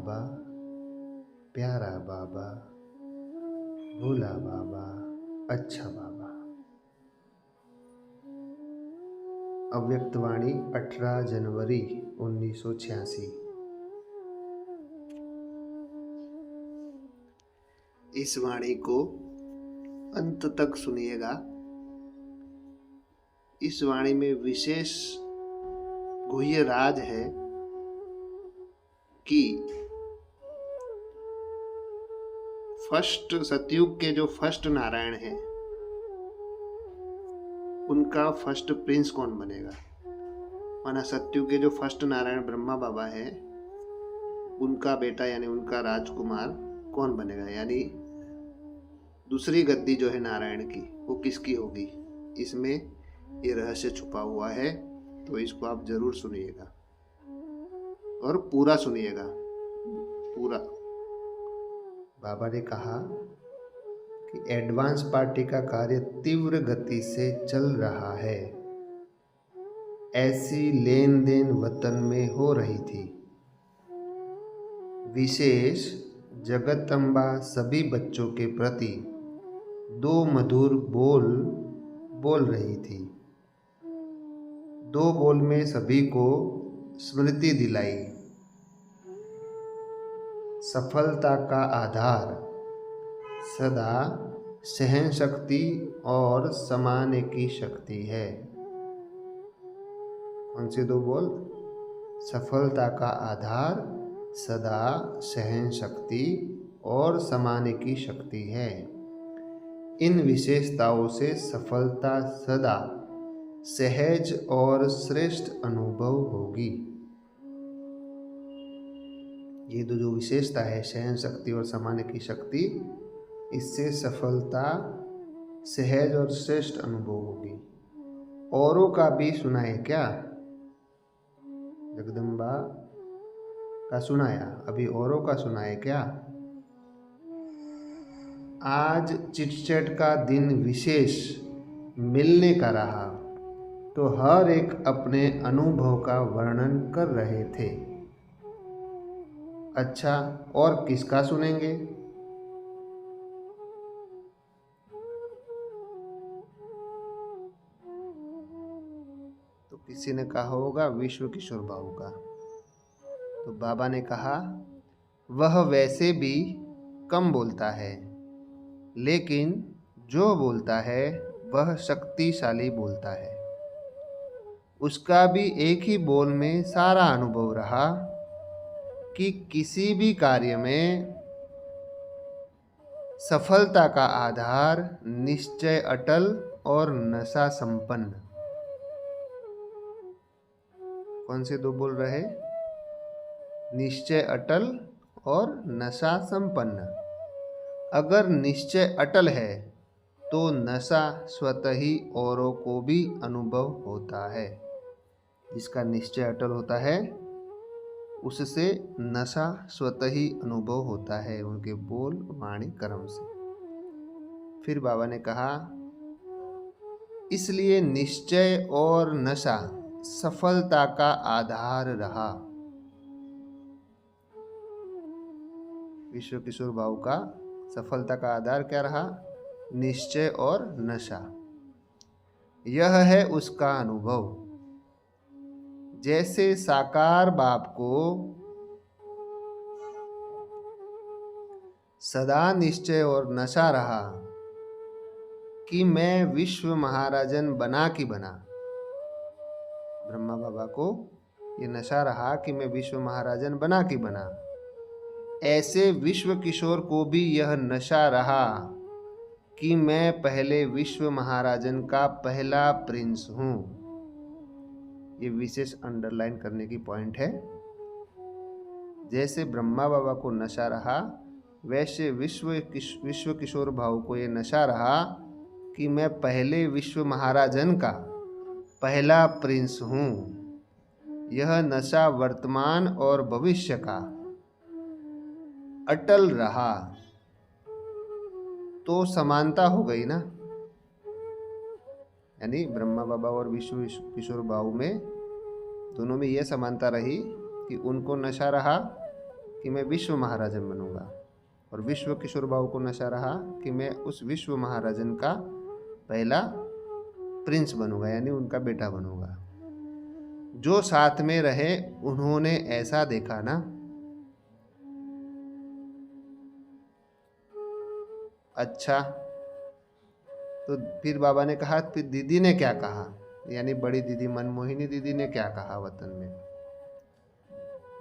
बाबा, प्यारा बाबा, भोला बाबा, अच्छा बाबा। अव्यक्तवाणी 18 जनवरी 1986। इस वाणी को अंत तक सुनिएगा। इस वाणी में विशेष गुह्य राज है कि फर्स्ट सतयुग के जो फर्स्ट नारायण हैं उनका फर्स्ट प्रिंस कौन बनेगा। माना सतयुग के जो फर्स्ट नारायण ब्रह्मा बाबा है उनका बेटा यानी उनका राजकुमार कौन बनेगा, यानी दूसरी गद्दी जो है नारायण की वो किसकी होगी। इसमें ये रहस्य छुपा हुआ है, तो इसको आप जरूर सुनिएगा और पूरा सुनिएगा पूरा। बाबा ने कहा कि एडवांस पार्टी का कार्य तीव्र गति से चल रहा है। ऐसी लेन देन वतन में हो रही थी। विशेष जगदम्बा सभी बच्चों के प्रति 2 मधुर बोल बोल रही थी। 2 बोल में सभी को स्मृति दिलाई। सफलता का आधार सदा सहन शक्ति और समाने की शक्ति है। कौन से 2 बोल? सफलता का आधार सदा सहन शक्ति और समाने की शक्ति है। इन विशेषताओं से सफलता सदा सहज और श्रेष्ठ अनुभव होगी। ये जो विशेषता है सहन शक्ति और समाने की शक्ति, इससे सफलता सहज और श्रेष्ठ अनुभव होगी। औरों का भी सुनाए क्या? जगदम्बा का सुनाया, अभी औरों का सुनाए क्या? आज चिटचैट का दिन विशेष मिलने का रहा, तो हर एक अपने अनुभव का वर्णन कर रहे थे। अच्छा, और किसका सुनेंगे? तो किसी ने कहा होगा विश्व किशोर बाबू का। तो बाबा ने कहा वह वैसे भी कम बोलता है, लेकिन जो बोलता है वह शक्तिशाली बोलता है। उसका भी एक ही बोल में सारा अनुभव रहा कि किसी भी कार्य में सफलता का आधार निश्चय अटल और नशा संपन्न। कौन से 2 बोल रहे? निश्चय अटल और नशा संपन्न। अगर निश्चय अटल है तो नशा स्वतः ही औरों को भी अनुभव होता है। जिसका निश्चय अटल होता है उससे नशा स्वतः ही अनुभव होता है, उनके बोल वाणी कर्म से। फिर बाबा ने कहा इसलिए निश्चय और नशा सफलता का आधार रहा। विश्व किशोर बाबू का सफलता का आधार क्या रहा? निश्चय और नशा। यह है उसका अनुभव। जैसे साकार बाप को सदा निश्चय और नशा रहा कि मैं विश्व महाराजन बना कि बना। ब्रह्मा बाबा को ये नशा रहा कि मैं विश्व महाराजन बना कि बना। ऐसे विश्व किशोर को भी यह नशा रहा कि मैं पहले विश्व महाराजन का पहला प्रिंस हूँ। ये विशेष अंडरलाइन करने की पॉइंट है। जैसे ब्रह्मा बाबा को नशा रहा, वैसे विश्व किशोर भाव को ये नशा रहा कि मैं पहले विश्व महाराजन का पहला प्रिंस हूँ। यह नशा वर्तमान और भविष्य का अटल रहा, तो समानता हो गई ना। यानी ब्रह्मा बाबा और विश्व किशोर बाबू में दोनों में यह समानता रही कि उनको नशा रहा कि मैं विश्व महाराजन बनूंगा, और विश्व किशोर बाबू को नशा रहा कि मैं उस विश्व महाराजन का पहला प्रिंस बनूंगा, यानी उनका बेटा बनूंगा। जो साथ में रहे उन्होंने ऐसा देखा ना, अच्छा। तो फिर बाबा ने कहा, फिर दीदी ने क्या कहा, यानी बड़ी दीदी मनमोहिनी दीदी ने क्या कहा वतन में।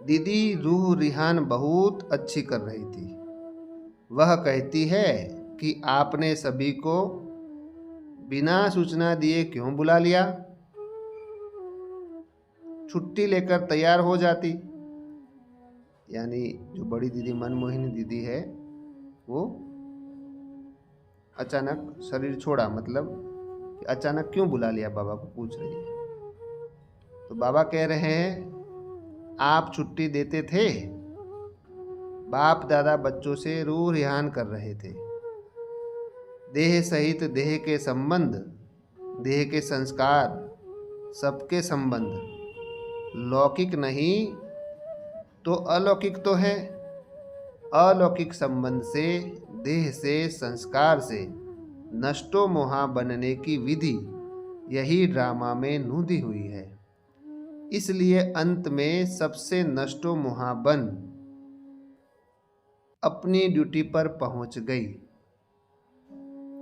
दीदी रूह रिहान बहुत अच्छी कर रही थी। वह कहती है कि आपने सभी को बिना सूचना दिए क्यों बुला लिया, छुट्टी लेकर तैयार हो जाती। यानी जो बड़ी दीदी मनमोहिनी दीदी है वो अचानक शरीर छोड़ा, मतलब कि अचानक क्यों बुला लिया बाबा को पूछ रही है। तो बाबा कह रहे हैं, आप छुट्टी देते थे, बाप दादा बच्चों से रूह रिहान कर रहे थे। देह सहित देह के संबंध, देह के संस्कार, सबके संबंध लौकिक नहीं तो अलौकिक तो है। अलौकिक संबंध से, देह से, संस्कार से नष्टो मोहा बनने की विधि यही ड्रामा में नूदी हुई है। इसलिए अंत में सबसे नष्टो मोहा बन अपनी ड्यूटी पर पहुंच गई।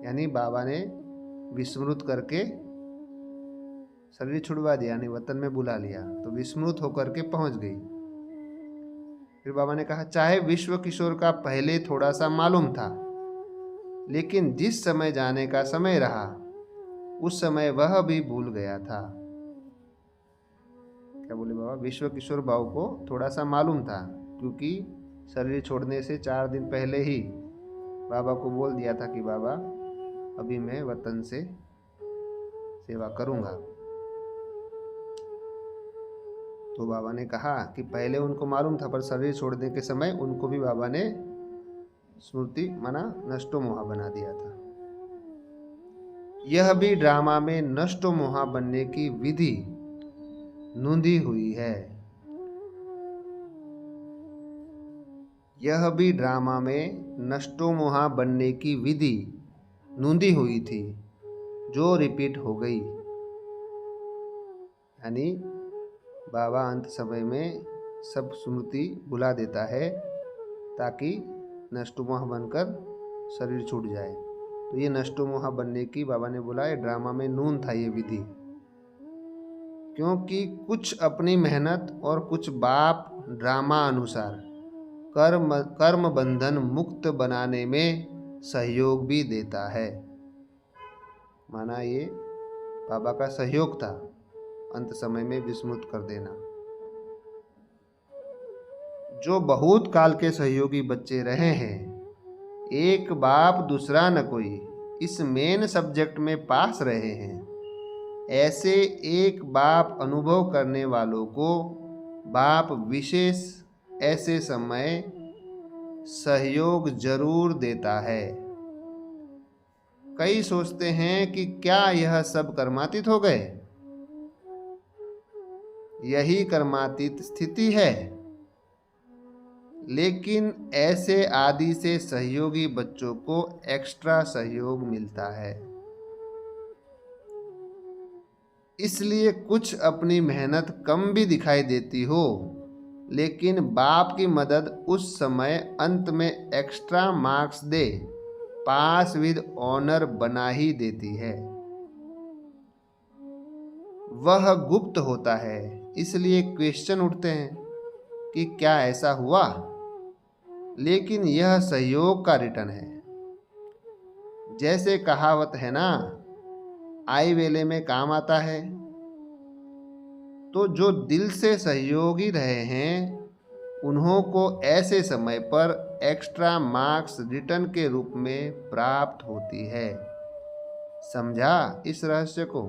यानी बाबा ने विस्मृत करके शरीर छुड़वा दिया, यानी वतन में बुला लिया, तो विस्मृत होकर के पहुंच गई। फिर बाबा ने कहा, चाहे विश्व किशोर का पहले थोड़ा सा मालूम था, लेकिन जिस समय जाने का समय रहा उस समय वह भी भूल गया था। क्या बोले बाबा, विश्व किशोर बाबू को थोड़ा सा मालूम था, क्योंकि शरीर छोड़ने से 4 दिन पहले ही बाबा को बोल दिया था कि बाबा अभी मैं वतन से सेवा करूंगा। तो बाबा ने कहा कि पहले उनको मालूम था, पर शरीर छोड़ने के समय उनको भी बाबा ने स्मृति माना नष्टो मोहा बना दिया था। यह भी ड्रामा में नष्टो मोहा बनने की विधि नूंदी हुई है। यह भी ड्रामा में नष्टो मोहा बनने की विधि नूंदी हुई थी, जो रिपीट हो गई। यानी बाबा अंत समय में सब स्मृति भुला देता है ताकि नष्टोमोह बनकर शरीर छूट जाए। तो ये नष्टोमोह बनने की बाबा ने बोला ये ड्रामा में नून था ये विधि, क्योंकि कुछ अपनी मेहनत और कुछ बाप ड्रामा अनुसार कर्म बंधन मुक्त बनाने में सहयोग भी देता है। माना ये बाबा का सहयोग था अंत समय में विस्मृत कर देना। जो बहुत काल के सहयोगी बच्चे रहे हैं, एक बाप दूसरा न कोई, इस मेन सब्जेक्ट में पास रहे हैं, ऐसे एक बाप अनुभव करने वालों को बाप विशेष ऐसे समय सहयोग जरूर देता है। कई सोचते हैं कि क्या यह सब कर्मातीत हो गए? यही कर्मातीत स्थिति है, लेकिन ऐसे आदि से सहयोगी बच्चों को एक्स्ट्रा सहयोग मिलता है। इसलिए कुछ अपनी मेहनत कम भी दिखाई देती हो, लेकिन बाप की मदद उस समय अंत में एक्स्ट्रा मार्क्स दे पास विद ऑनर बना ही देती है। वह गुप्त होता है, इसलिए क्वेश्चन उठते हैं कि क्या ऐसा हुआ, लेकिन यह सहयोग का रिटर्न है। जैसे कहावत है ना, आई वेले में काम आता है। तो जो दिल से सहयोगी रहे हैं उन्हों को ऐसे समय पर एक्स्ट्रा मार्क्स रिटर्न के रूप में प्राप्त होती है। समझा इस रहस्य को?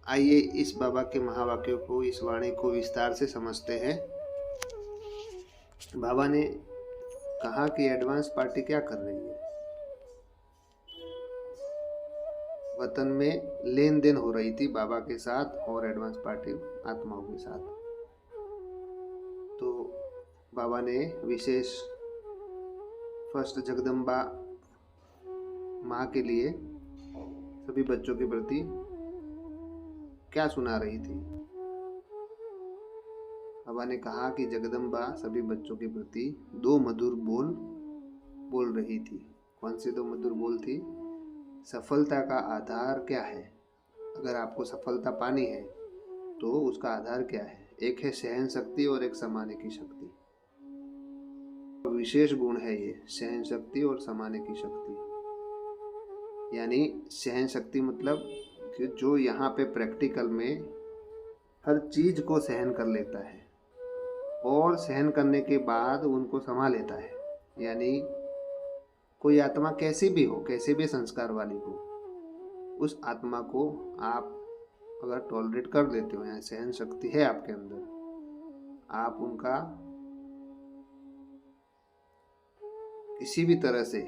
आइए इस बाबा के महावाक्यों को, इस वाणी को विस्तार से समझते हैं। बाबा ने कहा कि एडवांस पार्टी क्या कर रही है। वतन में लेन देन हो रही थी बाबा के साथ और एडवांस पार्टी आत्माओं के साथ। तो बाबा ने विशेष फर्स्ट जगदम्बा माँ के लिए सभी बच्चों के प्रति क्या सुना रही थी। बाबा ने कहा कि जगदम्बा सभी बच्चों के प्रति 2 मधुर बोल बोल रही थी। कौन सी 2 मधुर बोल थी? सफलता का आधार क्या है? अगर आपको सफलता पानी है तो उसका आधार क्या है? एक है सहन शक्ति और एक समाने की शक्ति। विशेष गुण है ये सहन शक्ति और समाने की शक्ति। यानी सहन शक्ति मतलब कि जो यहाँ पे प्रैक्टिकल में हर चीज को सहन कर लेता है और सहन करने के बाद उनको समा लेता है। यानी कोई आत्मा कैसी भी हो, कैसे भी संस्कार वाली हो, उस आत्मा को आप अगर टॉलरेट कर देते हो, या सहन शक्ति है आपके अंदर, आप उनका किसी भी तरह से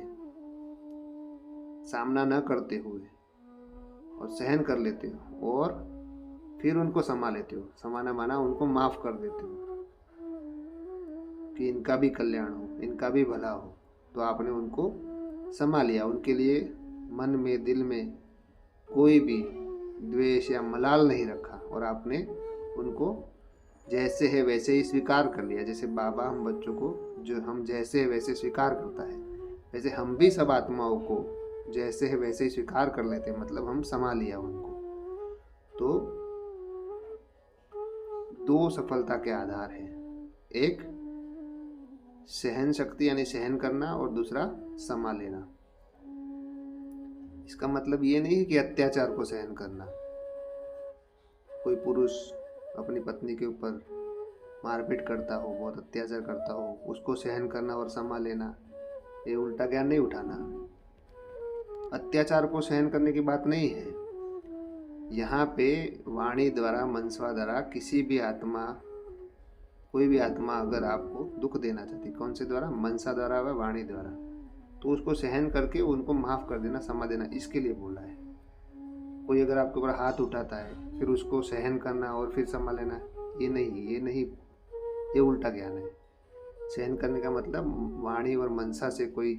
सामना न करते हुए और सहन कर लेते हो और फिर उनको समा लेते हो। समाना माना उनको माफ कर देते हो कि इनका भी कल्याण हो, इनका भी भला हो, तो आपने उनको समा लिया। उनके लिए मन में, दिल में कोई भी द्वेष या मलाल नहीं रखा और आपने उनको जैसे है वैसे ही स्वीकार कर लिया। जैसे बाबा हम बच्चों को जो हम जैसे है वैसे स्वीकार करता है, वैसे हम भी सब आत्माओं को जैसे है वैसे ही स्वीकार कर लेते हैं, मतलब हम समा लिया उनको। तो 2 सफलता के आधार हैं, एक सहन शक्ति यानी सहन करना और दूसरा समा लेना। इसका मतलब ये नहीं है कि अत्याचार को सहन करना। कोई पुरुष अपनी पत्नी के ऊपर मारपीट करता हो, बहुत अत्याचार करता हो, उसको सहन करना और समा लेना, ये उल्टा ज्ञान नहीं उठाना। अत्याचार को सहन करने की बात नहीं है। यहाँ पे वाणी द्वारा, मनसा द्वारा किसी भी आत्मा, कोई भी आत्मा अगर आपको दुख देना चाहती, कौन से द्वारा? मनसा द्वारा व वाणी द्वारा, तो उसको सहन करके उनको माफ कर देना, समा देना, इसके लिए बोला है। कोई अगर आपके ऊपर हाथ उठाता है फिर उसको सहन करना और फिर समा लेना, ये नहीं, ये उल्टा ज्ञान है। सहन करने का मतलब वाणी और मनसा से कोई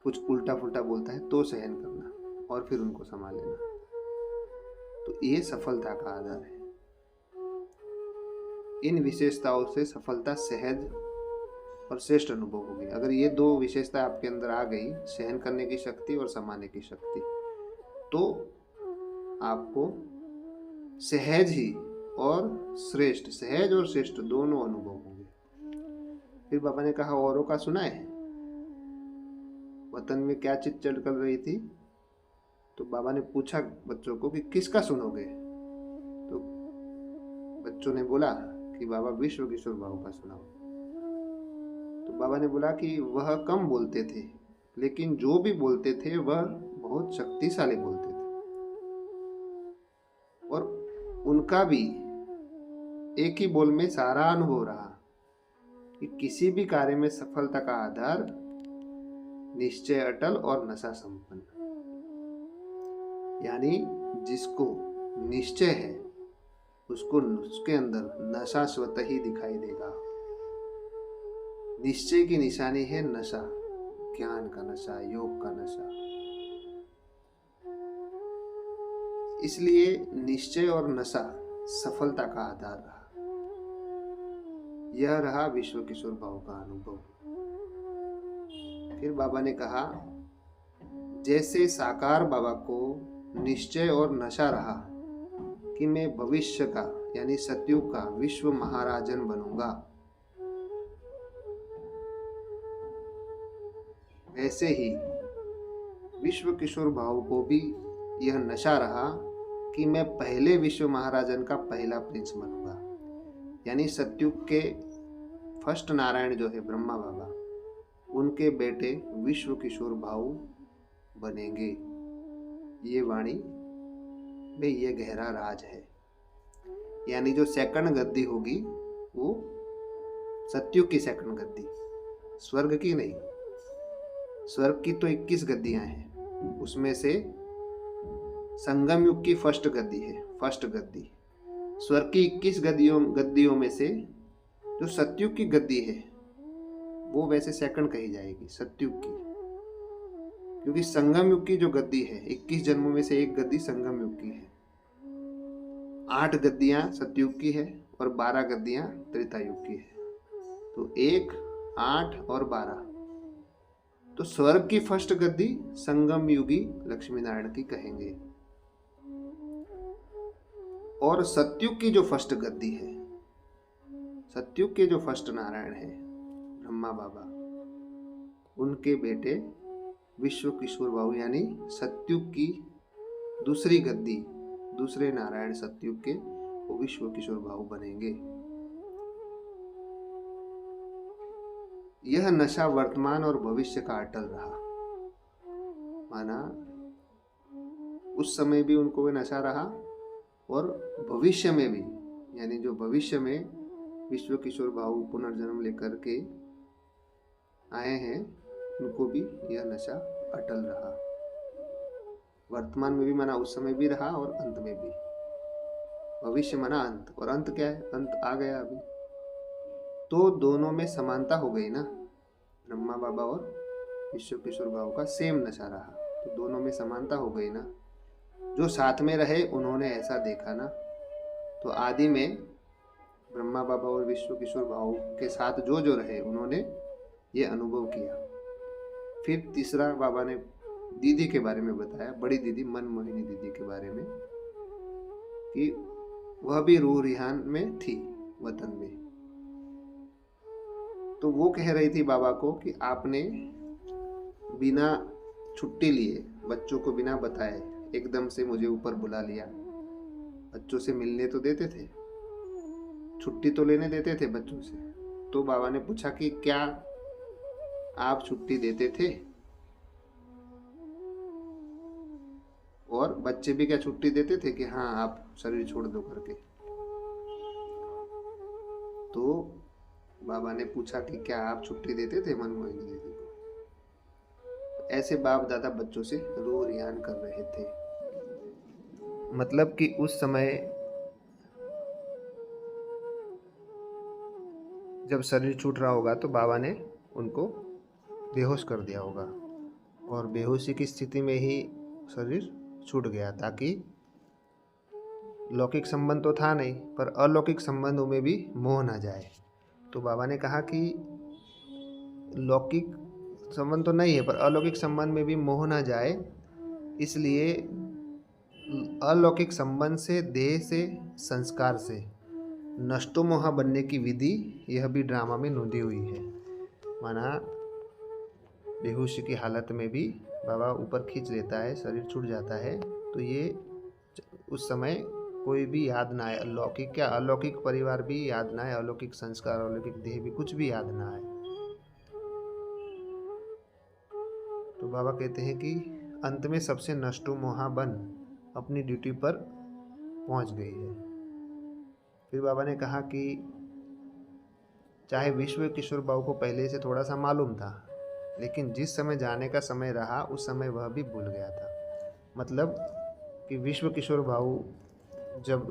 कुछ उल्टा फुल्टा बोलता है तो सहन करना और फिर उनको समा लेना। तो ये सफलता का आधार है। इन विशेषताओं से सफलता सहज और श्रेष्ठ अनुभव होगी। अगर ये 2 विशेषता आपके अंदर आ गई, सहन करने की शक्ति और समाने की शक्ति, तो आपको सहज ही और श्रेष्ठ, सहज और श्रेष्ठ दोनों अनुभव होंगे। फिर बाबा ने कहा औरों का सुना है? वतन में क्या चीज चल रही थी? तो बाबा ने पूछा बच्चों को कि किसका सुनोगे? तो बच्चों ने बोला कि बाबा विश्व किशोर भाऊ का सुनाओ। तो बाबा ने बोला कि वह कम बोलते थे, लेकिन जो भी बोलते थे वह बहुत शक्तिशाली बोलते थे और उनका भी एक ही बोल में सारा अनुभव रहा कि किसी भी कार्य में सफलता का आधार निश्चय अटल और नशा संपन्न। यानी जिसको निश्चय है उसको उसके अंदर नशा स्वतः ही दिखाई देगा। निश्चय की निशानी है नशा, ज्ञान का नशा, योग का नशा। इसलिए निश्चय और नशा सफलता का आधार रहा। यह रहा विश्व किशोर भाव का अनुभव। फिर बाबा ने कहा जैसे साकार बाबा को निश्चय और नशा रहा कि मैं भविष्य का यानी सतयुग का विश्व महाराजन बनूंगा, वैसे ही विश्व किशोर भाव को भी यह नशा रहा कि मैं पहले विश्व महाराजन का पहला प्रिंस बनूंगा। यानी सतयुग के फर्स्ट नारायण जो है ब्रह्मा बाबा, उनके बेटे विश्व किशोर भाव बनेंगे। ये वाणी में ये गहरा राज है। यानी जो सेकंड गद्दी होगी वो सतयुग की सेकंड गद्दी, स्वर्ग की नहीं। स्वर्ग की तो 21 गद्दियां हैं, उसमें से संगम युग की फर्स्ट गद्दी है, फर्स्ट गद्दी। स्वर्ग की 21 गद्दियों में से जो सतयुग की गद्दी है वो वैसे सेकंड कही जाएगी, सतयुग की। क्योंकि संगम युग की जो गद्दी है, 21 जन्मों में से एक गद्दी संगम युग की है। 8 गद्दियां सतयुग की है और 12 गद्दियां त्रेता युग की है। तो 1, 8 और 12। तो स्वर्ग की फर्स्ट गद्दी संगम युगी लक्ष्मी नारायण की कहेंगे। और सतयुग की जो फर्स्ट गद्दी है, सतयुग के जो फर्स्ट नारायण है ब्रह्मा बाबा, उनके बेटे विश्व किशोर बाबू, यानी सतयुग की दूसरी गद्दी, दूसरे नारायण सतयुग के, वो विश्व किशोर बाबू बनेंगे। यह नशा वर्तमान और भविष्य का अटल रहा। माना उस समय भी उनको वह नशा रहा और भविष्य में भी, यानी जो भविष्य में विश्व किशोर बाबू पुनर्जन्म लेकर के आए हैं, उनको भी यह नशा अटल रहा। वर्तमान में भी माना उस समय भी रहा और अंत में भी। भविष्य माना अंत, और अंत क्या है? अंत आ गया अभी। तो दोनों में समानता हो गई ना, ब्रह्मा बाबा और विश्व किशोर बाबू का सेम नशा रहा, तो दोनों में समानता हो गई ना। जो साथ में रहे उन्होंने ऐसा देखा ना। तो आदि में ब्रह्मा बाबा और विश्व किशोर बाबू के साथ जो जो रहे उन्होंने ये अनुभव किया। फिर तीसरा बाबा ने दीदी के बारे में बताया, बड़ी दीदी मनमोहिनी दीदी के बारे में, कि वह भी रूह रिहान में थी वतन में। तो वो कह रही थी बाबा को कि आपने बिना छुट्टी लिए, बच्चों को बिना बताए एकदम से मुझे ऊपर बुला लिया। बच्चों से मिलने तो देते थे, छुट्टी तो लेने देते थे बच्चों से। तो बाबा ने पूछा कि क्या आप छुट्टी देते थे? और बच्चे भी क्या छुट्टी देते थे कि हाँ आप शरीर छोड़ दो करके? तो बाबा ने पूछा कि क्या आप छुट्टी देते थे मनमोहिनी दीदी को? ऐसे बाप दादा बच्चों से रूह रिहान कर रहे थे। मतलब कि उस समय जब शरीर छूट रहा होगा तो बाबा ने उनको बेहोश कर दिया होगा, और बेहोशी की स्थिति में ही शरीर छूट गया, ताकि लौकिक संबंध तो था नहीं, पर अलौकिक संबंधों में भी मोह ना जाए। तो बाबा ने कहा कि लौकिक संबंध तो नहीं है, पर अलौकिक संबंध में भी मोह ना जाए, इसलिए अलौकिक संबंध से, देह से, संस्कार से नष्टो मोहा बनने की विधि यह भी ड्रामा में नोंदी हुई है। माना बेहोशी की हालत में भी बाबा ऊपर खींच लेता है, शरीर छूट जाता है, तो ये उस समय कोई भी याद ना आए, अलौकिक क्या अलौकिक परिवार भी याद ना आए, अलौकिक संस्कार, अलौकिक देह भी कुछ भी याद ना आए। तो बाबा कहते हैं कि अंत में सबसे नष्टो मोहा बन अपनी ड्यूटी पर पहुंच गई है। फिर बाबा ने कहा कि चाहे विश्व किशोर बाबू को पहले से थोड़ा सा मालूम था, लेकिन जिस समय जाने का समय रहा उस समय वह भी भूल गया था। मतलब कि विश्व किशोर बाबू जब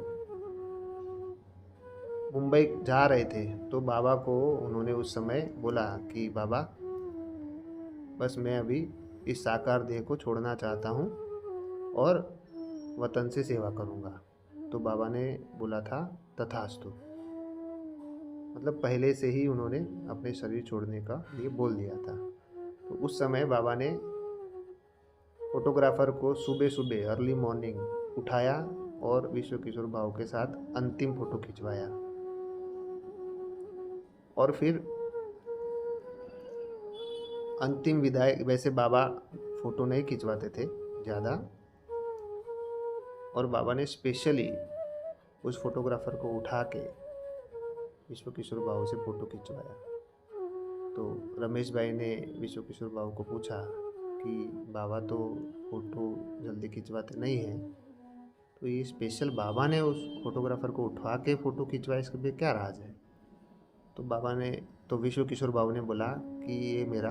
मुंबई जा रहे थे तो बाबा को उन्होंने उस समय बोला कि बाबा बस मैं अभी इस साकार देह को छोड़ना चाहता हूँ और वतन से सेवा करूँगा। तो बाबा ने बोला था तथास्तु, मतलब पहले से ही उन्होंने अपने शरीर छोड़ने का लिए बोल दिया था। तो उस समय बाबा ने फोटोग्राफर को सुबह सुबह अर्ली मॉर्निंग उठाया और विश्व किशोर बाबू के साथ अंतिम फोटो खिंचवाया। और फिर अंतिम विदाई, वैसे बाबा फोटो नहीं खिंचवाते थे ज़्यादा, और बाबा ने स्पेशली उस फोटोग्राफर को उठा के विश्व किशोर बाबू से फ़ोटो खिंचवाया। तो रमेश भाई ने विश्व किशोर बाबू को पूछा कि बाबा तो फ़ोटो जल्दी खिंचवाते नहीं हैं, तो ये स्पेशल बाबा ने उस फोटोग्राफर को उठा के फ़ोटो खिंचवाया, इसके लिए क्या राज है? तो विश्व किशोर बाबू ने बोला कि ये मेरा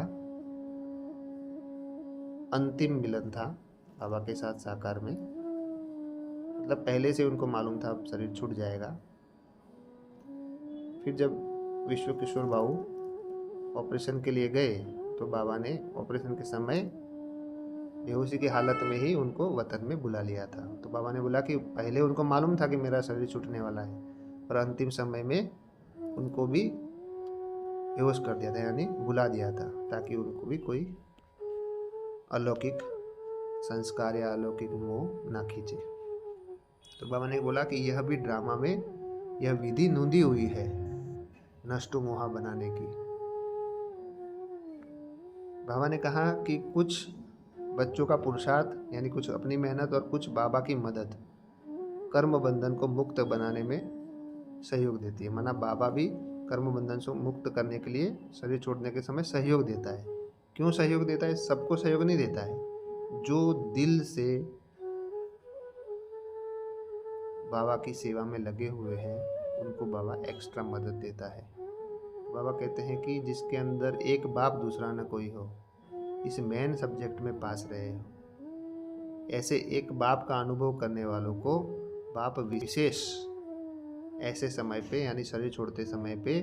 अंतिम मिलन था बाबा के साथ साकार में, मतलब पहले से उनको मालूम था अब शरीर छूट जाएगा। फिर जब विश्व किशोर बाबू ऑपरेशन के लिए गए तो बाबा ने ऑपरेशन के समय बेहोशी की हालत में ही उनको वतन में बुला लिया था। तो बाबा ने बोला कि पहले उनको मालूम था कि मेरा शरीर छूटने वाला है, पर अंतिम समय में उनको भी बेहोश कर दिया था, यानी बुला दिया था, ताकि उनको भी कोई अलौकिक संस्कार या अलौकिक मोह ना खींचे। तो बाबा ने बोला कि यह भी ड्रामा में यह विधि नूंदी हुई है नष्टो मोहा बनाने की। बाबा ने कहा कि कुछ बच्चों का पुरुषार्थ यानी कुछ अपनी मेहनत और कुछ बाबा की मदद कर्म बंधन को मुक्त बनाने में सहयोग देती है। माना बाबा भी कर्म बंधन से मुक्त करने के लिए शरीर छोड़ने के समय सहयोग देता है। क्यों सहयोग देता है? सबको सहयोग नहीं देता है। जो दिल से बाबा की सेवा में लगे हुए हैं उनको बाबा एक्स्ट्रा मदद देता है। बाबा कहते हैं कि जिसके अंदर एक बाप दूसरा न कोई हो, इस मेन सब्जेक्ट में पास रहे हो, ऐसे एक बाप का अनुभव करने वालों को बाप विशेष ऐसे समय पे यानी शरीर छोड़ते समय पे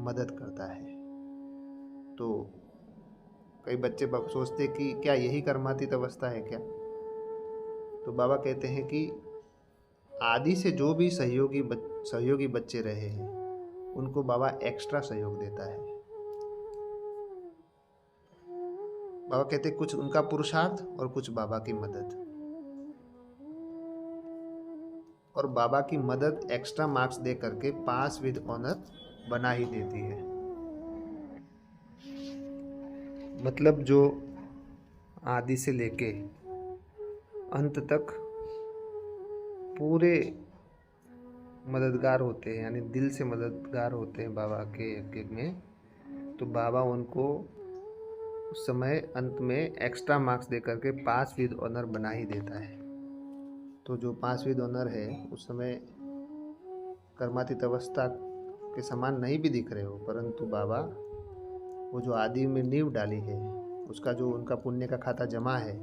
मदद करता है। तो कई बच्चे सोचते कि क्या यही कर्मातीत अवस्था है क्या? तो बाबा कहते हैं कि आदि से जो भी सहयोगी बच्चे रहे हैं उनको बाबा एक्स्ट्रा सहयोग देता है। बाबा कहते हैं कुछ उनका पुरुषार्थ और कुछ बाबा की मदद, और बाबा की मदद एक्स्ट्रा मार्क्स दे करके पास विद ऑनर बना ही देती है। मतलब जो आदि से लेके अंत तक पूरे मददगार होते हैं, यानी दिल से मददगार होते हैं बाबा के यज्ञ में, तो बाबा उनको उस समय अंत में एक्स्ट्रा मार्क्स दे करके पास विद ऑनर बना ही देता है। तो जो पास विद ऑनर है उस समय कर्मातीत अवस्था के समान नहीं भी दिख रहे हो, परंतु बाबा वो जो आदि में नींव डाली है उसका जो उनका पुण्य का खाता जमा है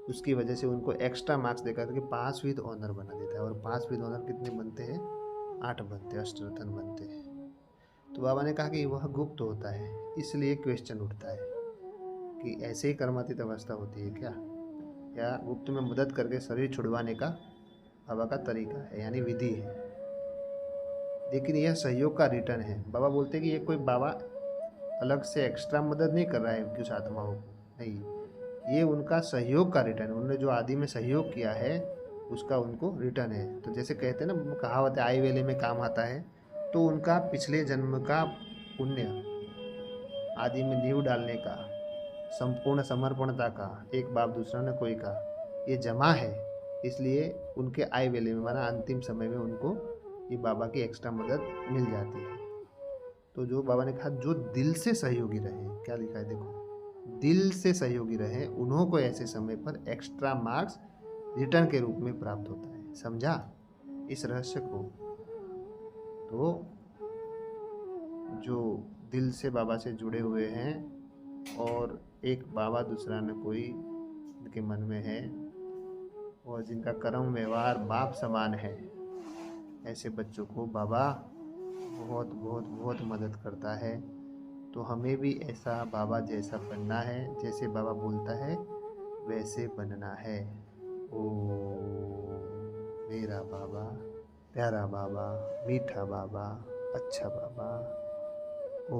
उसकी वजह से उनको एक्स्ट्रा मार्क्स देकर के पास विद ऑनर बना देता है। और पास विद ऑनर कितने बनते हैं? 8 बनते हैं, अष्टरत्न बनते हैं। तो बाबा ने कहा कि वह गुप्त होता है, इसलिए क्वेश्चन उठता है कि ऐसे ही कर्मातीत अवस्था होती है क्या, या गुप्त में मदद करके शरीर छुड़वाने का बाबा का तरीका है यानी विधि है। लेकिन यह सहयोग का रिटर्न है। बाबा बोलते हैं कि ये कोई बाबा अलग से एक्स्ट्रा मदद नहीं कर रहा है कुछ आत्माओं को, नहीं, ये उनका सहयोग का रिटर्न है। उन्होंने जो आदि में सहयोग किया है उसका उनको रिटर्न है। तो जैसे कहते हैं ना, कहावत है आई वेले में काम आता है, तो उनका पिछले जन्म का पुण्य, आदि में नींव डालने का, संपूर्ण समर्पणता का, एक बाप दूसरा न कोई का, ये जमा है। इसलिए उनके आय वेले में माना अंतिम समय में उनको ये बाबा की एक्स्ट्रा मदद मिल जाती है। तो जो बाबा ने कहा जो दिल से सहयोगी रहे, क्या लिखा है देखो, दिल से सहयोगी रहे उन्हों को ऐसे समय पर एक्स्ट्रा मार्क्स रिटर्न के रूप में प्राप्त होता है। समझा इस रहस्य को? तो जो दिल से बाबा से जुड़े हुए हैं और एक बाबा दूसरा न कोई उनके मन में है, और जिनका कर्म व्यवहार बाप समान है, ऐसे बच्चों को बाबा बहुत बहुत बहुत मदद करता है। तो हमें भी ऐसा बाबा जैसा बनना है, जैसे बाबा बोलता है वैसे बनना है। ओ मेरा बाबा, प्यारा बाबा, मीठा बाबा, अच्छा बाबा। ओ